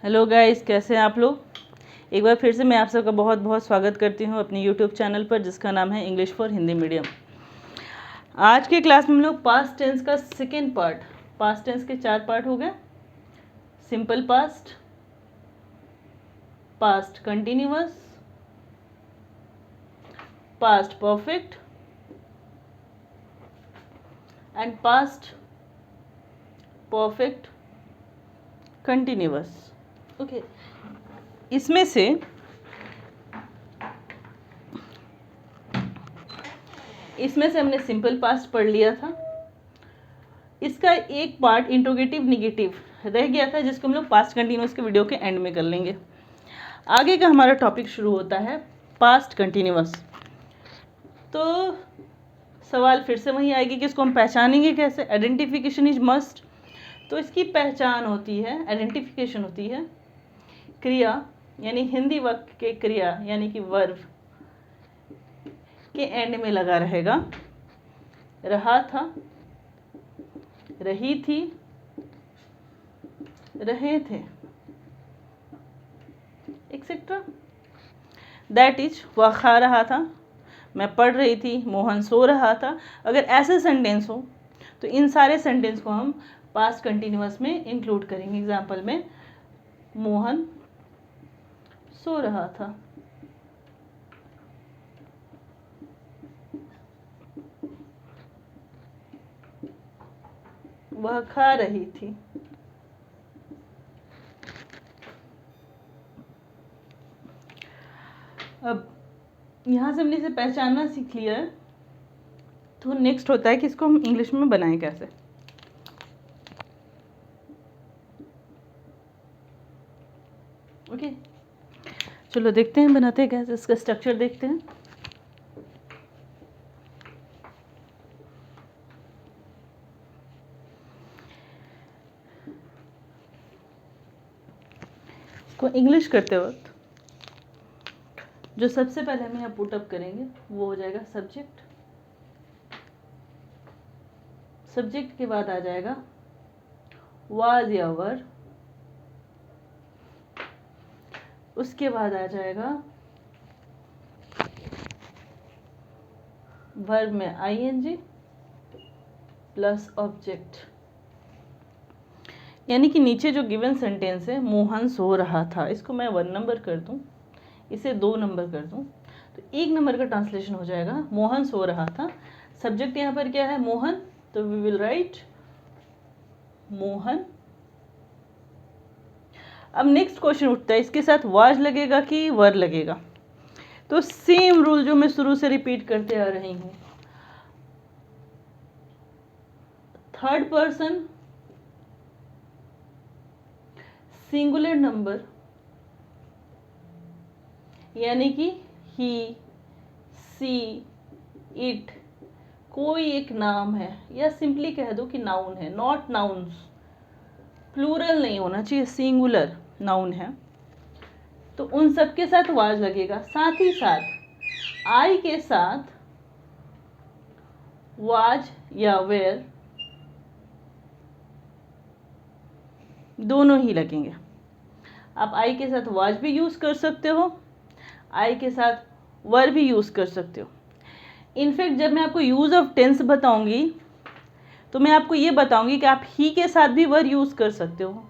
Hello guys, कैसे हैं आप लोग। एक बार फिर से मैं आप सबका बहुत बहुत स्वागत करती हूं अपने यूट्यूब चैनल पर, जिसका नाम है इंग्लिश फॉर हिंदी मीडियम। आज के क्लास में हम लोग पास्ट टेंस का सेकेंड पार्ट, पास्ट टेंस के 4 पार्ट हो गए। Simple past, past continuous, past perfect and past perfect continuous. Okay, इसमें से हमने सिंपल पास्ट पढ़ लिया था। इसका एक पार्ट इंट्रोगेटिव निगेटिव रह गया था, जिसको हम लोग पास्ट कंटिन्यूअस के वीडियो के एंड में कर लेंगे। आगे का हमारा टॉपिक शुरू होता है पास्ट कंटिन्यूअस। तो सवाल फिर से वही आएगी कि इसको हम पहचानेंगे कैसे। Identification is must. तो इसकी पहचान होती है, आइडेंटिफिकेशन होती है क्रिया यानी हिंदी वाक्य के क्रिया यानी कि वर्ब के एंड में लगा रहेगा। रहा था, रही थी, रहे थे, एक्सेट्रा। दैट इज वह खा रहा था, मैं पढ़ रही थी, मोहन सो रहा था। अगर ऐसे सेंटेंस हो तो इन सारे सेंटेंस को हम पास्ट कंटिन्यूअस में इंक्लूड करेंगे। एग्जाम्पल में मोहन सो रहा था, वह खा रही थी, अब यहाँ से हमने इसे पहचानना सीख लिया है। तो नेक्स्ट होता है कि इसको हम इंग्लिश में बनाएं कैसे। ओके, चलो देखते हैं बनाते हैं कैसे। इसका स्ट्रक्चर देखते हैं। इसको इंग्लिश करते वक्त जो सबसे पहले हम यहाँ पुटअप करेंगे वो हो जाएगा सब्जेक्ट। सब्जेक्ट के बाद आ जाएगा वाज या वर। उसके बाद आ जाएगा वर्ब में आईएनजी प्लस ऑब्जेक्ट। यानी कि नीचे जो गिवन सेंटेंस है मोहन सो रहा था, इसको मैं 1 नंबर कर दूं, इसे 2 नंबर कर दूं, तो 1 नंबर का ट्रांसलेशन हो जाएगा मोहन सो रहा था। सब्जेक्ट यहाँ पर क्या है? मोहन। तो वी विल राइट मोहन। अब नेक्स्ट क्वेश्चन उठता है, इसके साथ वाज लगेगा कि वर लगेगा। तो सेम रूल जो मैं शुरू से रिपीट करते आ रही हूं, थर्ड पर्सन सिंगुलर नंबर यानी कि ही, सी, इट कोई एक नाम है, या सिंपली कह दो कि नाउन है। नॉट नाउन्स, प्लूरल नहीं होना चाहिए, सिंगुलर नाउन है। तो उन सब के साथ वाज लगेगा। साथ ही साथ आई के साथ वाज या वेयर दोनों ही लगेंगे। आप आई के साथ वाज भी यूज कर सकते हो, आई के साथ वर भी यूज कर सकते हो। इनफैक्ट जब मैं आपको यूज ऑफ टेंस बताऊंगी तो मैं आपको ये बताऊंगी कि आप ही के साथ भी वर यूज कर सकते हो,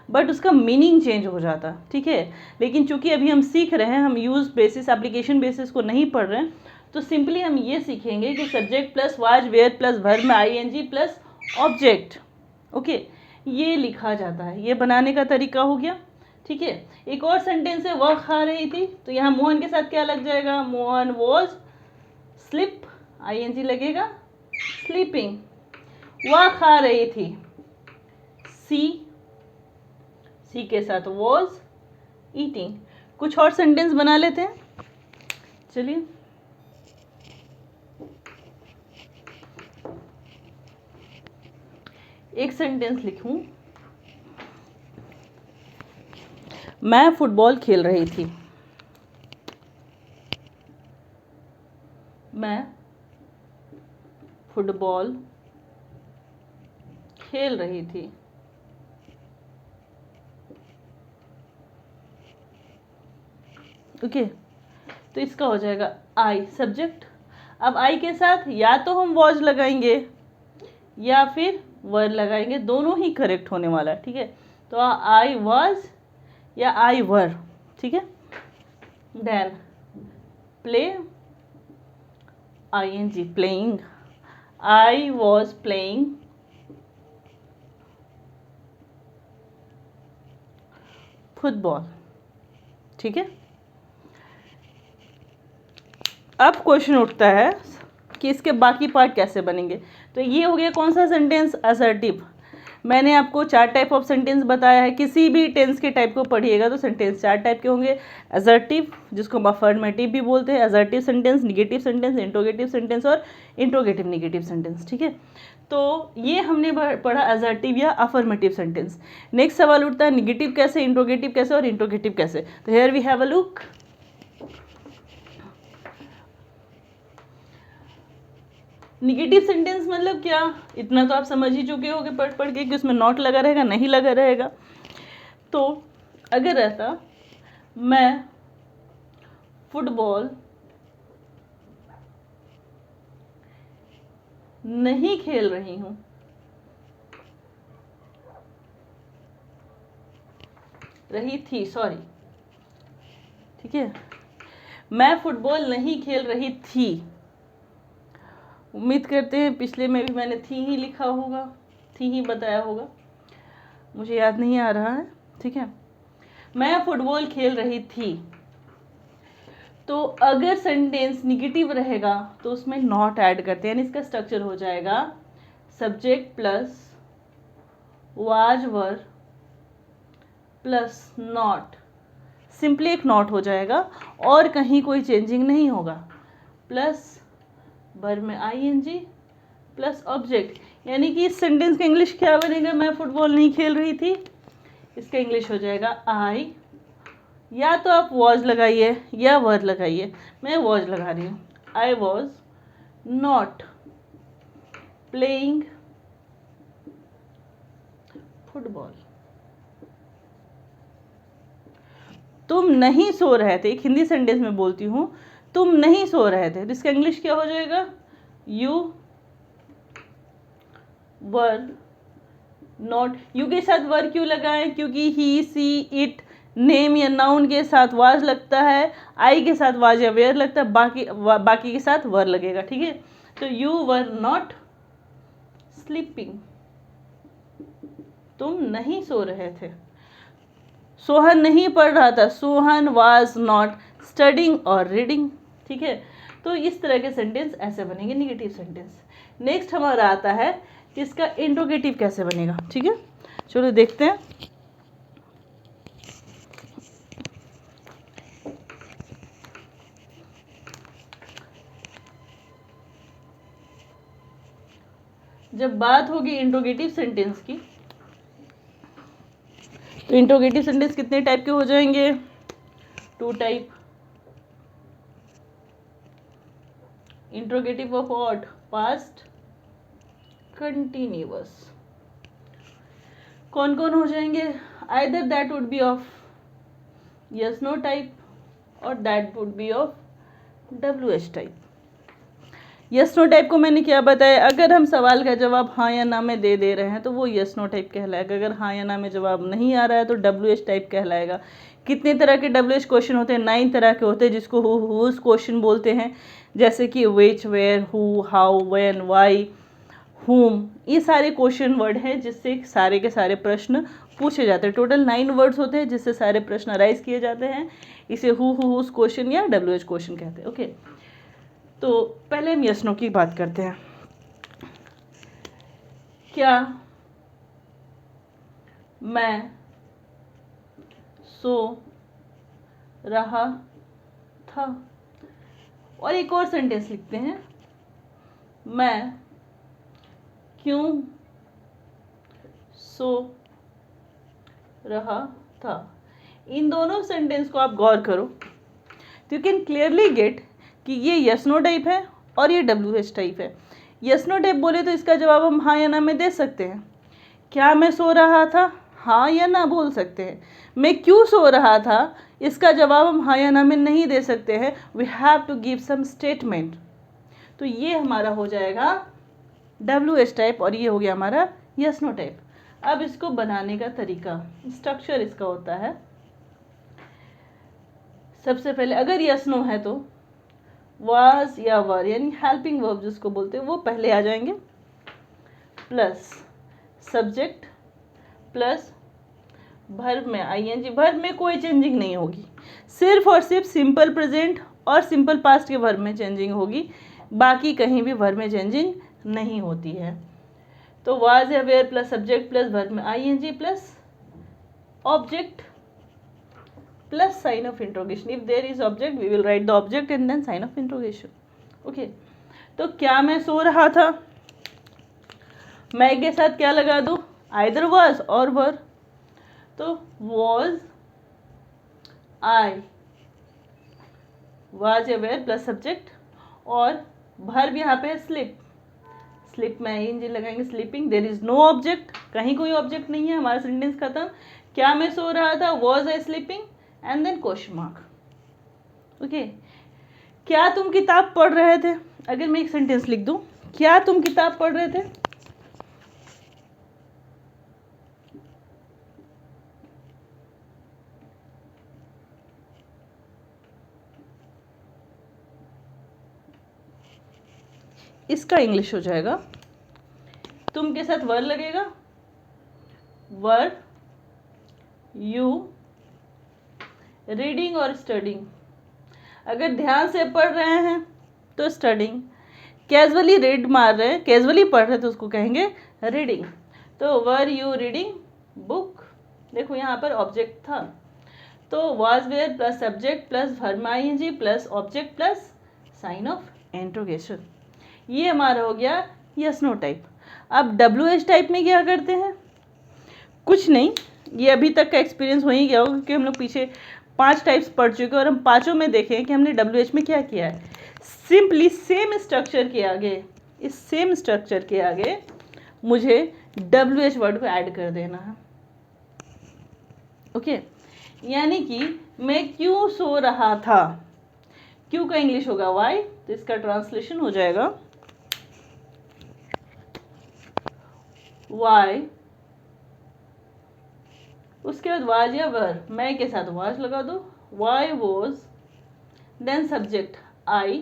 बट उसका मीनिंग चेंज हो जाता है, ठीक है। लेकिन चूंकि अभी हम सीख रहे हैं, हम यूज बेसिस एप्लीकेशन बेसिस को नहीं पढ़ रहे हैं, तो सिंपली हम ये सीखेंगे कि subject plus was were plus verb में आईएनजी प्लस ऑब्जेक्ट। ओके, ये लिखा जाता है। ये बनाने का तरीका हो गया, ठीक है। एक और सेंटेंस है वह खा रही थी, तो यहाँ मोहन के साथ क्या लग जाएगा? मोहन वॉज स्लिप, आईएनजी लगेगा स्लीपिंग। वह खा रही थी, सी, सी के साथ वॉज ईटिंग। कुछ और सेंटेंस बना लेते हैं, चलिए। एक सेंटेंस लिखूं, मैं फुटबॉल खेल रही थी। मैं फुटबॉल खेल रही थी। ओके, तो इसका हो जाएगा आई सब्जेक्ट। अब आई के साथ या तो हम वॉज लगाएंगे या फिर वर लगाएंगे, दोनों ही करेक्ट होने वाला है, ठीक है। तो आई वॉज या आई वर, ठीक है। Then play, ing playing, I was playing football, ठीक है। अब क्वेश्चन उठता है कि इसके बाकी पार्ट कैसे बनेंगे। तो ये हो गया कौन सा सेंटेंस, असर्टिव। मैंने आपको 4 टाइप ऑफ सेंटेंस बताया है, किसी भी टेंस के टाइप को पढ़िएगा तो सेंटेंस 4 टाइप के होंगे। असर्टिव, जिसको हम अफर्मेटिव भी बोलते हैं, assertive sentence, negative sentence, interrogative sentence और इंट्रोगेटिव निगेटिव सेंटेंस, ठीक है। तो ये हमने पढ़ा असर्टिव या अफर्मेटिव सेंटेंस। नेक्स्ट सवाल उठता है निगेटिव कैसे, इंट्रोगेटिव कैसे और इंट्रोगेटिव कैसे। तो here we have a look. Negative sentence मतलब क्या, इतना तो आप समझ ही चुके होगे पढ़ पढ़ के कि उसमें नॉट लगा रहेगा, नहीं लगा रहेगा। तो अगर रहता मैं फुटबॉल नहीं खेल रही हूं, रही थी, सॉरी, ठीक है। मैं फुटबॉल नहीं खेल रही थी, उम्मीद करते हैं पिछले में भी मैंने थी ही लिखा होगा, थी ही बताया होगा, मुझे याद नहीं आ रहा है, ठीक है। मैं फुटबॉल खेल रही थी। तो अगर सेंटेंस निगेटिव रहेगा तो उसमें नॉट ऐड करते हैं, यानी इसका स्ट्रक्चर हो जाएगा subject plus was were plus not, simply एक नॉट हो जाएगा और कहीं कोई चेंजिंग नहीं होगा, प्लस वर्ब में ing प्लस ऑब्जेक्ट। यानी कि इस सेंटेंस का इंग्लिश क्या बनेगा, मैं फुटबॉल नहीं खेल रही थी, इसका इंग्लिश हो जाएगा आई, या तो आप वॉज लगाइए या वर लगाइए, मैं वॉज लगा रही हूँ, I was not playing football. तुम नहीं सो रहे थे, एक हिंदी सेंटेंस में बोलती हूँ, तुम नहीं सो रहे थे, तो इसका इंग्लिश क्या हो जाएगा, यू वर नॉट। यू के साथ वर क्यों लगाएं, क्योंकि ही सी इट नेम या नाउन के साथ वाज लगता है, आई के साथ वाज या वेयर लगता है, बाकी के साथ वर लगेगा, ठीक है। तो यू वर नॉट स्लीपिंग, तुम नहीं सो रहे थे। सोहन नहीं पढ़ रहा था, सोहन वाज नॉट स्टडिंग और रीडिंग, ठीक है। तो इस तरह के सेंटेंस ऐसे बनेंगे निगेटिव सेंटेंस। नेक्स्ट हमारा आता है कि इसका इंट्रोगेटिव कैसे बनेगा, ठीक है। चलो देखते हैं। जब बात होगी इंट्रोगेटिव सेंटेंस की, तो इंट्रोगेटिव सेंटेंस कितने टाइप के हो जाएंगे, 2 type. Interrogative of what, past continuous. कौन कौन हो जाएंगे, either that would be of yes no type और that would be of WH type. Yes no type को मैंने क्या बताया, अगर हम सवाल का जवाब हाँ या ना में दे रहे हैं तो वो यस नो टाइप कहलाएगा, अगर हाँ या ना में जवाब नहीं आ रहा है तो WH टाइप कहलाएगा। कितने तरह के WH क्वेश्चन होते हैं, 9 तरह के होते हैं, जिसको हुज क्वेश्चन बोलते हैं, जैसे कि which, where, who, how, when, why, whom, ये सारे क्वेश्चन वर्ड हैं जिससे सारे के सारे प्रश्न पूछे जाते हैं। टोटल 9 वर्ड्स होते हैं जिससे सारे प्रश्न अराइज किए जाते हैं, इसे हुज क्वेश्चन या WH क्वेश्चन कहते हैं, ओके। तो पहले हम यस नो की बात करते हैं। क्या मैं सो रहा था, और एक और सेंटेंस लिखते हैं, मैं क्यों सो रहा था। इन दोनों सेंटेंस को आप गौर करो तो यू कैन क्लियरली गेट कि ये यस नो टाइप है और ये WH टाइप है। यस नो टाइप बोले तो इसका जवाब हम हाँ या ना में दे सकते हैं। क्या मैं सो रहा था, हाँ या ना बोल सकते हैं। मैं क्यों सो रहा था, इसका जवाब हम हाँ या ना में नहीं दे सकते हैं, we have to give some statement. तो ये हमारा हो जाएगा WH टाइप और ये हो गया हमारा यस नो टाइप। अब इसको बनाने का तरीका, स्ट्रक्चर इसका होता है, सबसे पहले अगर यस नो है तो वाज या वर यानी हेल्पिंग वर्ब जिसको बोलते हैं वो पहले आ जाएंगे, प्लस सब्जेक्ट प्लस वर्ब में ING। वर्ब में कोई चेंजिंग नहीं होगी, सिर्फ और सिर्फ सिंपल प्रेजेंट और सिंपल पास्ट के वर्ब में चेंजिंग होगी, बाकी कहीं भी वर्ब में चेंजिंग नहीं होती है। तो वाज या were plus subject plus verb में ING plus object plus sign of interrogation. If there is object we will write the object and then sign of interrogation. Okay, तो क्या मैं सो रहा था, मैं के साथ क्या लगा दूं, आइदर वाज और वर। तो वाज आई, वाज या वेयर प्लस सब्जेक्ट और वर्ब यहाँ पे स्लिप, स्लिप में ING लगाएंगे, sleeping. There is no object, कहीं कोई ऑब्जेक्ट नहीं है, हमारा सेंटेंस खत्म। क्या मैं सो रहा था, was I sleeping and then question mark. Okay, क्या तुम किताब पढ़ रहे थे, अगर मैं एक सेंटेंस लिख दूं, क्या तुम किताब पढ़ रहे थे, इसका इंग्लिश हो जाएगा, तुम के साथ वर लगेगा, वर यू रीडिंग और स्टडिंग। अगर ध्यान से पढ़ रहे हैं तो स्टडिंग, कैजुअली रीड मार रहे हैं, कैजुअली पढ़ रहे हैं तो उसको कहेंगे रीडिंग। तो वर यू रीडिंग बुक, देखो यहाँ पर ऑब्जेक्ट था, तो was were plus subject plus verb ING plus object plus sign of interrogation. ये हमारा हो गया यस नो टाइप। अब WH टाइप में क्या करते हैं, कुछ नहीं, ये अभी तक का एक्सपीरियंस हो ही गया होगा क्योंकि हम लोग पीछे 5 टाइप्स पढ़ चुके हैं और हम पांचों में देखें कि हमने WH में क्या किया है। सिंपली सेम स्ट्रक्चर के आगे, इस सेम स्ट्रक्चर के आगे मुझे WH वर्ड को ऐड कर देना है। ओके, यानी कि मैं क्यों सो रहा था, क्यों का इंग्लिश होगा वाई, तो इसका ट्रांसलेशन हो जाएगा वाई, उसके बाद वाज या वर, मैं के साथ वाज लगा दो, why was, then subject I,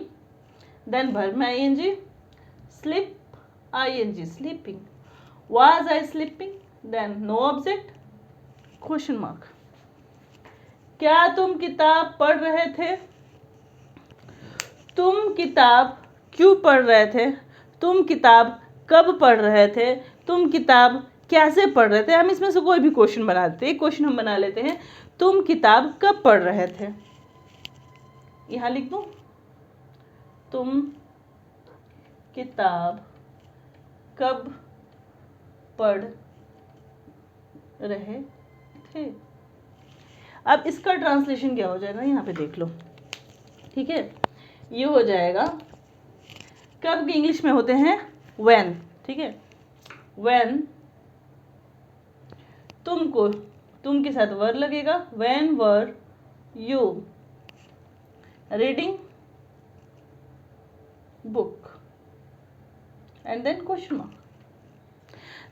then verb में ING, slip ING sleeping, was I sleeping, then no object question mark. क्या तुम किताब पढ़ रहे थे, तुम किताब क्यों पढ़ रहे थे, तुम किताब कब पढ़ रहे थे, तुम किताब कैसे पढ़ रहे थे। हम इसमें से कोई भी क्वेश्चन बना देते हैं, एक क्वेश्चन हम बना लेते हैं, तुम किताब कब पढ़ रहे थे, यहाँ लिख दूं, तुम किताब कब पढ़ रहे थे। अब इसका ट्रांसलेशन क्या हो जाएगा, यहाँ पे देख लो, ठीक है, ये हो जाएगा, कब के इंग्लिश में होते हैं व्हेन, ठीक है, व्हेन, तुमको, तुम के साथ वर लगेगा, when were you reading book and then question mark.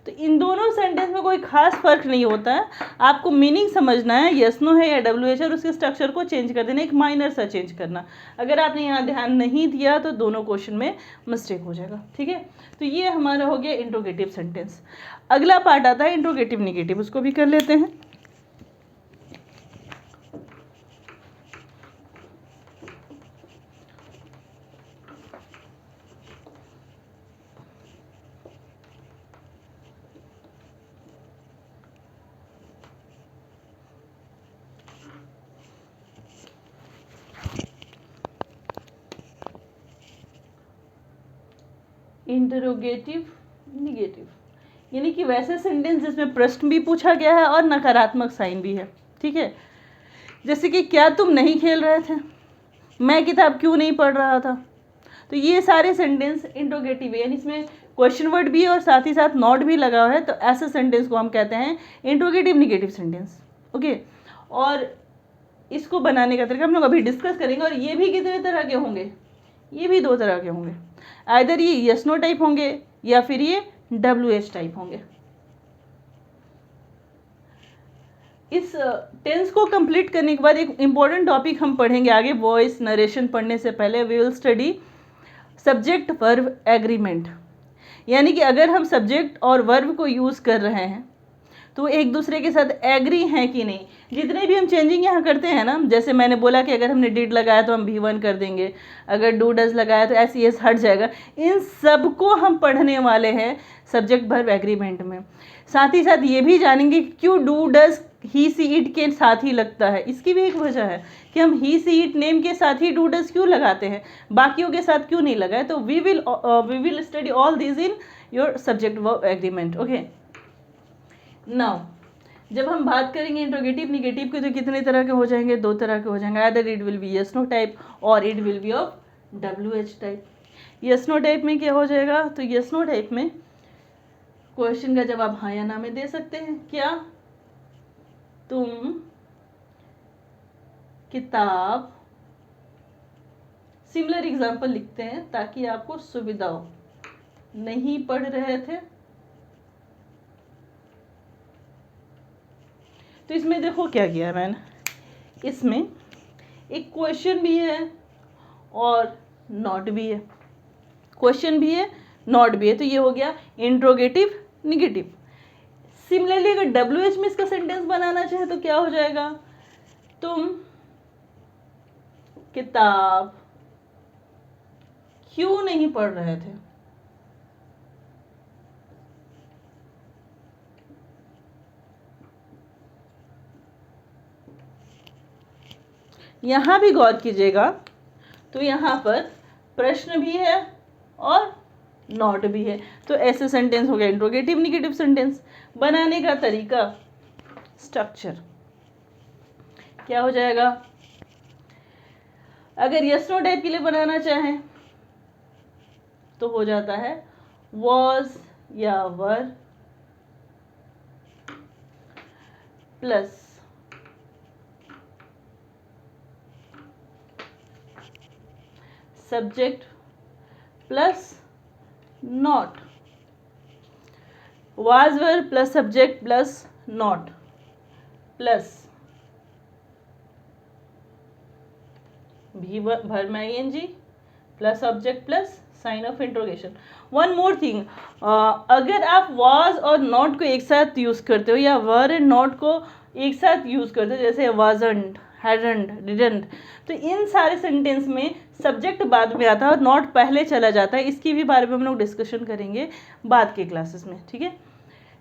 तो इन दोनों सेंटेंस में कोई खास फर्क नहीं होता है, आपको मीनिंग समझना है, यस नो है या WH और उसके स्ट्रक्चर को चेंज कर देना, एक माइनर सा चेंज करना। अगर आपने यहाँ ध्यान नहीं दिया तो दोनों क्वेश्चन में मिस्टेक हो जाएगा, ठीक है। तो ये हमारा हो गया इंट्रोगेटिव सेंटेंस। अगला पार्ट आता है इंट्रोगेटिव नेगेटिव, उसको भी कर लेते हैं। इंटरोगेटिव निगेटिव, यानी कि वैसे सेंटेंस जिसमें प्रश्न भी पूछा गया है और नकारात्मक साइन भी है, ठीक है। जैसे कि क्या तुम नहीं खेल रहे थे, मैं किताब क्यों नहीं पढ़ रहा था, तो ये सारे सेंटेंस इंट्रोगेटिव है, यानी इसमें क्वेश्चन वर्ड भी है और साथ ही साथ नॉट भी लगा हुआ है, तो ऐसे सेंटेंस को हम कहते हैं इंट्रोगेटिव निगेटिव सेंटेंस। ओके, और इसको बनाने का तरीका हम लोग अभी डिस्कस करेंगे। और ये भी कितने तरह के होंगे, ये भी 2 तरह के होंगे, आइदर ये यस नो टाइप होंगे या फिर ये WH टाइप होंगे। इस टेंस को कंप्लीट करने के बाद एक इम्पॉर्टेंट टॉपिक हम पढ़ेंगे आगे। वॉइस नरेशन पढ़ने से पहले we will study subject verb agreement, यानी कि अगर हम सब्जेक्ट और वर्ब को यूज़ कर रहे हैं तो एक दूसरे के साथ एग्री हैं कि नहीं। जितने भी हम चेंजिंग यहाँ करते हैं ना, जैसे मैंने बोला कि अगर हमने डिड लगाया तो हम V1 कर देंगे, अगर डू डज लगाया तो SES हट जाएगा। इन सब को हम पढ़ने वाले हैं सब्जेक्ट वर्ब एग्रीमेंट में। साथ ही साथ ये भी जानेंगे कि क्यों do does he see it के साथ ही लगता है। इसकी भी एक वजह है कि हम ही सी इट नेम के साथ ही डू डज क्यों लगाते हैं, बाकियों के साथ क्यों नहीं लगाए। तो we will study all this in your subject verb agreement. Okay, now जब हम बात करेंगे इंट्रोगेटिव निगेटिव के, तो कितने तरह के हो जाएंगे, 2 तरह के हो जाएंगे। Either it will be yes no type और it will be of WH type. Yes no type में क्या हो जाएगा, तो यस नो टाइप में क्वेश्चन का जवाब हाँ या ना में दे सकते हैं। क्या तुम किताब, सिमिलर एग्जाम्पल लिखते हैं ताकि आपको सुविधा हो, नहीं पढ़ रहे थे। तो इसमें देखो क्या किया मैंने, इसमें एक क्वेश्चन भी है और नॉट भी है, क्वेश्चन भी है नॉट भी है, तो ये हो गया इंट्रोगेटिव निगेटिव। सिमिलरली अगर WH में इसका सेंटेंस बनाना चाहे तो क्या हो जाएगा, तुम किताब क्यों नहीं पढ़ रहे थे। यहाँ भी गौर कीजिएगा, तो यहाँ पर प्रश्न भी है और नॉट भी है, तो ऐसे सेंटेंस हो गया इंट्रोगेटिव निगेटिव सेंटेंस। बनाने का तरीका, स्ट्रक्चर क्या हो जाएगा, अगर यस नो टाइप के लिए बनाना चाहें तो हो जाता है वॉज या वर plus subject plus not, was were plus subject plus not plus भी भर में ING plus object plus sign of interrogation. One more thing, अगर आप वाज और नॉट को एक साथ यूज़ करते हो या वर एंड नॉट को एक साथ यूज़ करते हो, जैसे वाजंट, हैडंट, डिडंट, तो इन सारे सेंटेंस में सब्जेक्ट बाद में आता है और नॉट पहले चला जाता है। इसकी भी बारे में हम लोग डिस्कशन करेंगे बाद के क्लासेस में, ठीक है।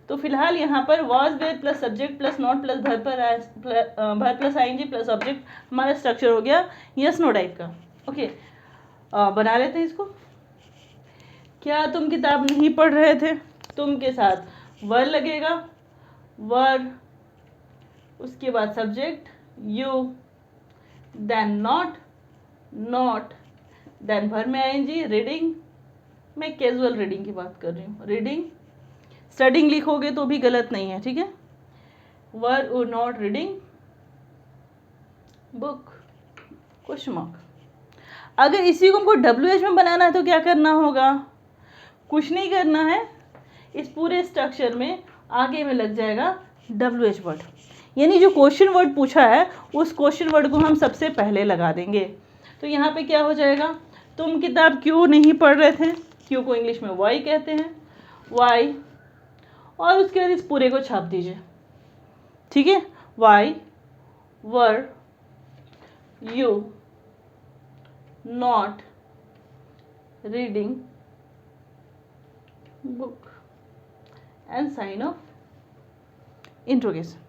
तो फिलहाल यहाँ पर was were plus subject plus not plus verb plus ING plus object हमारा स्ट्रक्चर हो गया यस नो टाइप का। ओके, बना लेते हैं इसको। क्या तुम किताब नहीं पढ़ रहे थे, तुम के साथ वर लगेगा, वर, उसके बाद subject you, then not, not, then verb में ING, रीडिंग, मैं कैजुअल रीडिंग की बात कर रही हूँ, रीडिंग, स्टडिंग लिखोगे तो भी गलत नहीं है, ठीक है। वर और not reading book, question mark. अगर इसी को हमको WH में बनाना है तो क्या करना होगा, कुछ नहीं करना है, इस पूरे स्ट्रक्चर में आगे में लग जाएगा WH वर्ड, यानी जो क्वेश्चन वर्ड पूछा है उस क्वेश्चन वर्ड को हम सबसे पहले लगा देंगे। तो यहाँ पे क्या हो जाएगा, तुम किताब क्यों नहीं पढ़ रहे थे, क्यों को इंग्लिश में वाई कहते हैं, वाई, और उसके बाद इस पूरे को छाप दीजिए, ठीक है। Why were you not reading book and sign of interrogation.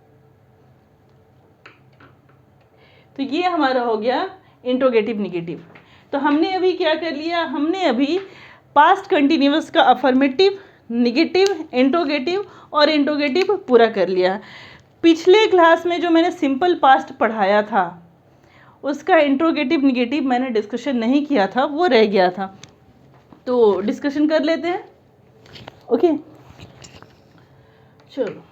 तो ये हमारा हो गया इंट्रोगेटिव निगेटिव। तो हमने अभी क्या कर लिया, हमने अभी पास्ट कंटिन्यूअस का अफर्मेटिव, निगेटिव, इंट्रोगेटिव और इंट्रोगेटिव पूरा कर लिया। पिछले क्लास में जो मैंने सिंपल पास्ट पढ़ाया था उसका इंट्रोगेटिव निगेटिव मैंने डिस्कशन नहीं किया था, वो रह गया था। तो डिस्कशन कर लेते हैं। ओके, चलो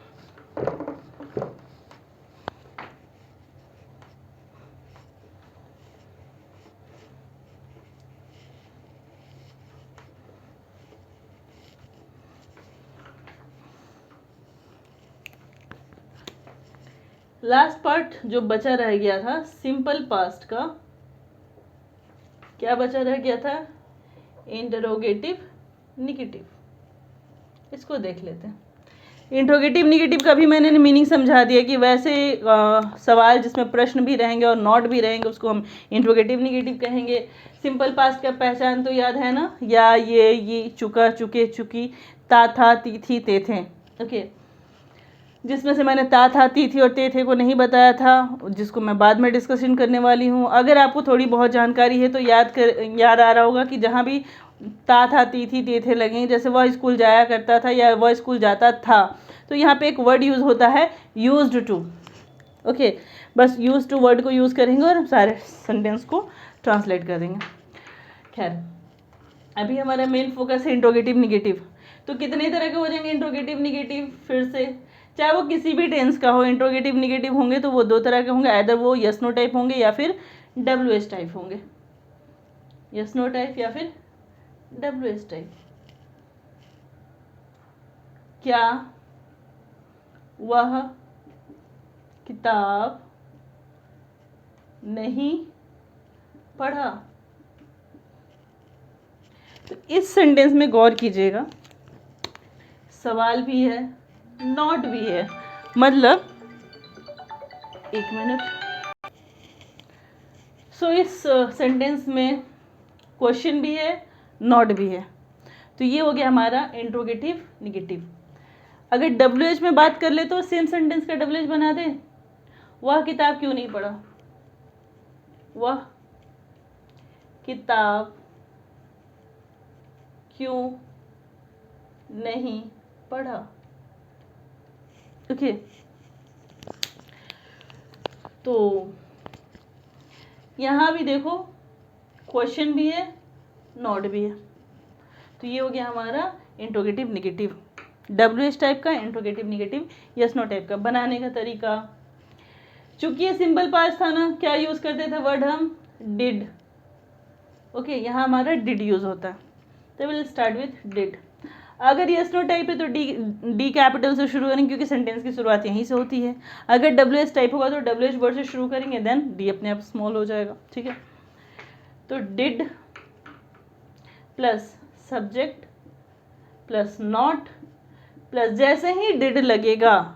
लास्ट पार्ट जो बचा रह गया था सिंपल पास्ट का, क्या बचा रह गया था? Interrogative negative. इसको देख लेते हैं। इंट्रोगेटिव निगेटिव का भी मैंने मीनिंग समझा दिया कि वैसे सवाल जिसमें प्रश्न भी रहेंगे और नॉट भी रहेंगे उसको हम इंट्रोगेटिव निगेटिव कहेंगे। सिंपल पास्ट का पहचान तो याद है ना, या ये चुका चुके चुकी, ता था ती थी ते थे। ओके, जिसमें से मैंने ता था ती थी और ते थे को नहीं बताया था, जिसको मैं बाद में डिस्कशन करने वाली हूँ। अगर आपको थोड़ी बहुत जानकारी है तो याद आ रहा होगा कि जहाँ भी ता था ती थी ते थे लगे, जैसे वह स्कूल जाया करता था या वह स्कूल जाता था, तो यहाँ पे एक वर्ड यूज़ होता है यूज्ड टू। ओके, बस यूज टू वर्ड को यूज़ करेंगे और सारे सेंटेंस को ट्रांसलेट कर देंगे। खैर, अभी हमारा मेन फोकस है इंट्रोगेटिव निगेटिव। तो कितने तरह के हो जाएंगे इंट्रोगेटिव निगेटिव? फिर से, चाहे वो किसी भी टेंस का हो, इंट्रोगेटिव निगेटिव होंगे तो वो 2 तरह के होंगे, आइदर वो यस नो टाइप होंगे या फिर WH टाइप होंगे। यस नो टाइप या फिर WH टाइप। क्या वह किताब नहीं पढ़ा? तो इस सेंटेंस में गौर कीजिएगा, सवाल भी है, नॉट भी है, मतलब एक मिनट। सो इस सेंटेंस में क्वेश्चन भी है, नॉट भी है। तो ये हो गया हमारा इंट्रोगेटिव निगेटिव। अगर WH में बात कर ले तो सेम सेंटेंस का WH बना दे। वह किताब क्यों नहीं पढ़ा? वह किताब क्यों नहीं पढ़ा? ओके, तो यहाँ भी देखो क्वेश्चन भी है, नॉट भी है। तो ये हो गया हमारा इंट्रोगेटिव निगेटिव, WH टाइप का interrogative negative, yes no type का। बनाने का तरीका, चूंकि ये सिंपल पास्ट था ना, क्या यूज करते थे वर्ड हम? डिड। ओके, यहाँ हमारा डिड यूज होता है, तो विल स्टार्ट विथ डिड। अगर यस नो टाइप है तो डी कैपिटल से शुरू करेंगे क्योंकि सेंटेंस की शुरुआत यहीं से होती है। अगर WH टाइप होगा तो WH वर्ड से शुरू करेंगे, देन डी अपने आप स्मॉल हो जाएगा। ठीक है, तो did plus subject plus not plus, जैसे ही डिड लगेगा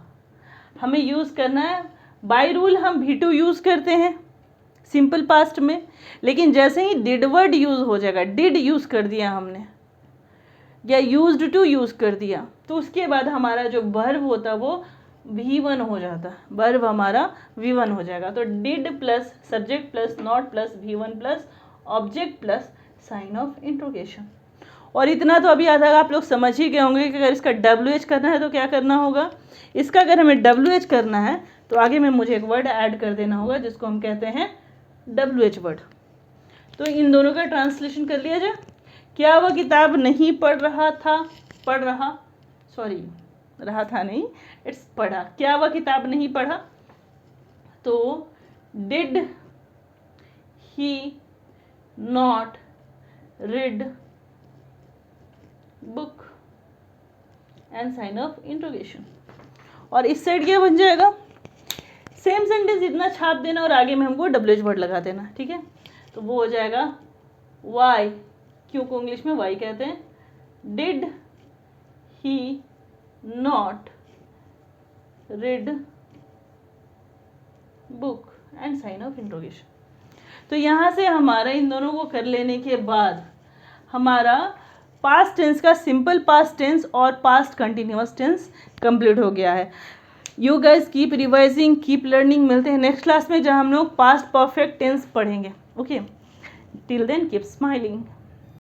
हमें यूज़ करना है। बाय रूल हम V2 यूज़ करते हैं सिंपल पास्ट में, लेकिन जैसे ही डिड वर्ड यूज़ हो जाएगा, डिड यूज़ कर दिया हमने या यूज्ड टू यूज़ कर दिया, तो उसके बाद हमारा जो वर्ब होता है वो V1 हो जाता है, वर्ब हमारा V1 हो जाएगा। तो did plus subject plus not plus V1 plus object plus sign of interrogation. और इतना तो अभी आधा आप लोग समझ ही गए होंगे कि अगर इसका WH करना है तो क्या करना होगा। इसका अगर हमें WH करना है तो आगे में मुझे एक वर्ड ऐड कर देना होगा जिसको हम कहते हैं WH वर्ड। तो इन दोनों का ट्रांसलेशन कर लिया जाए। क्या वह किताब नहीं पढ़ रहा था? रहा था नहीं, इट्स पढ़ा। क्या वह किताब नहीं पढ़ा? तो did he not read book and sign of interrogation. और इस साइड क्या बन जाएगा? सेम सेंटेंस इतना छाप देना और आगे में हमको WH वर्ड लगा देना। ठीक है, तो वो हो जाएगा वाई, क्यों को इंग्लिश में वाई कहते हैं। Did he not read book and sign of interrogation. तो यहाँ से हमारा इन दोनों को कर लेने के बाद हमारा पास्ट टेंस का सिंपल पास्ट टेंस और पास्ट कंटिन्यूअस टेंस कंप्लीट हो गया है। You guys keep revising, keep learning. मिलते हैं नेक्स्ट क्लास में जहाँ हम लोग पास्ट परफेक्ट टेंस पढ़ेंगे। Okay, till then keep smiling.